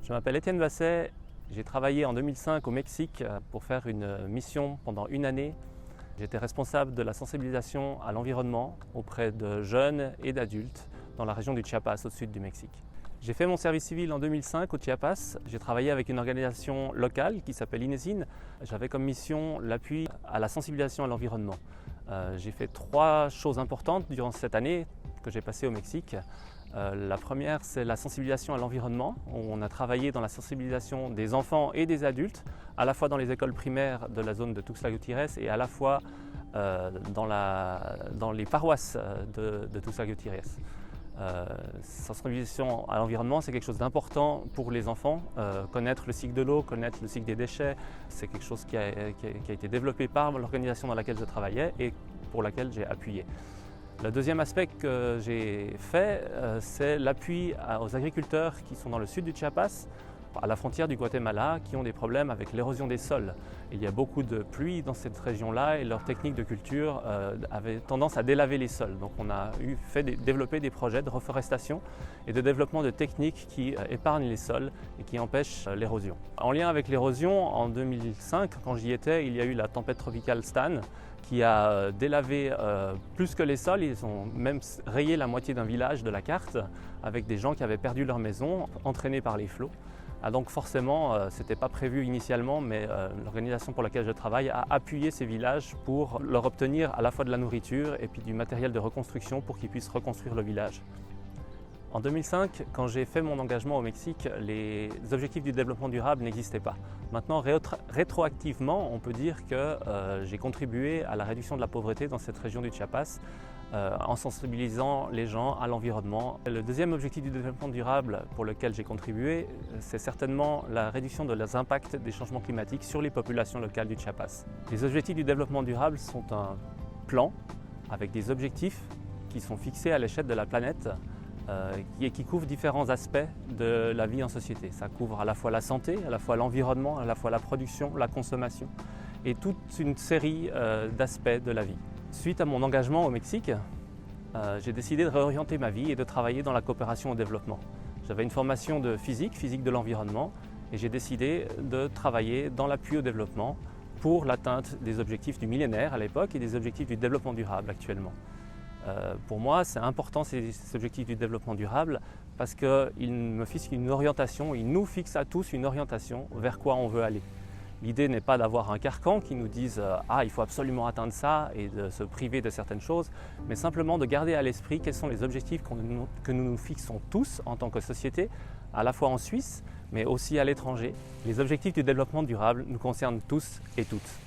Je m'appelle Étienne Basset, j'ai travaillé en 2005 au Mexique pour faire une mission pendant une année. J'étais responsable de la sensibilisation à l'environnement auprès de jeunes et d'adultes dans la région du Chiapas au sud du Mexique. J'ai fait mon service civil en 2005 au Chiapas. J'ai travaillé avec une organisation locale qui s'appelle INESIN. J'avais comme mission l'appui à la sensibilisation à l'environnement. J'ai fait trois choses importantes durant cette année que j'ai passée au Mexique. La première, c'est la sensibilisation à l'environnement. On a travaillé dans la sensibilisation des enfants et des adultes, à la fois dans les écoles primaires de la zone de Tuxtla Gutiérrez et à la fois dans les paroisses de Tuxtla Gutiérrez. Sensibilisation à l'environnement, c'est quelque chose d'important pour les enfants. Connaître le cycle de l'eau, connaître le cycle des déchets, c'est quelque chose qui a été développé par l'organisation dans laquelle je travaillais et pour laquelle j'ai appuyé. Le deuxième aspect que j'ai fait, c'est l'appui aux agriculteurs qui sont dans le sud du Chiapas, à la frontière du Guatemala, qui ont des problèmes avec l'érosion des sols. Il y a beaucoup de pluie dans cette région-là et leurs techniques de culture avaient tendance à délaver les sols. Donc on a développé des projets de reforestation et de développement de techniques qui épargnent les sols et qui empêchent l'érosion. En lien avec l'érosion, en 2005, quand j'y étais, il y a eu la tempête tropicale Stan qui a délavé plus que les sols. Ils ont même rayé la moitié d'un village de la carte avec des gens qui avaient perdu leur maison, entraînés par les flots. Donc forcément, ce n'était pas prévu initialement, mais l'organisation pour laquelle je travaille a appuyé ces villages pour leur obtenir à la fois de la nourriture et puis du matériel de reconstruction pour qu'ils puissent reconstruire le village. En 2005, quand j'ai fait mon engagement au Mexique, les objectifs du développement durable n'existaient pas. Maintenant, rétroactivement, on peut dire que j'ai contribué à la réduction de la pauvreté dans cette région du Chiapas en sensibilisant les gens à l'environnement. Le deuxième objectif du développement durable pour lequel j'ai contribué, c'est certainement la réduction de les impacts des changements climatiques sur les populations locales du Chiapas. Les objectifs du développement durable sont un plan avec des objectifs qui sont fixés à l'échelle de la planète et qui couvre différents aspects de la vie en société. Ça couvre à la fois la santé, à la fois l'environnement, à la fois la production, la consommation et toute une série d'aspects de la vie. Suite à mon engagement au Mexique, j'ai décidé de réorienter ma vie et de travailler dans la coopération au développement. J'avais une formation de physique de l'environnement et j'ai décidé de travailler dans l'appui au développement pour l'atteinte des objectifs du millénaire à l'époque et des objectifs du développement durable actuellement. Pour moi, c'est important ces objectifs du développement durable parce qu'ils me fixent une orientation, ils nous fixent à tous une orientation vers quoi on veut aller. L'idée n'est pas d'avoir un carcan qui nous dise « Ah, il faut absolument atteindre ça » et de se priver de certaines choses, mais simplement de garder à l'esprit quels sont les objectifs que nous nous fixons tous en tant que société, à la fois en Suisse, mais aussi à l'étranger. Les objectifs du développement durable nous concernent tous et toutes.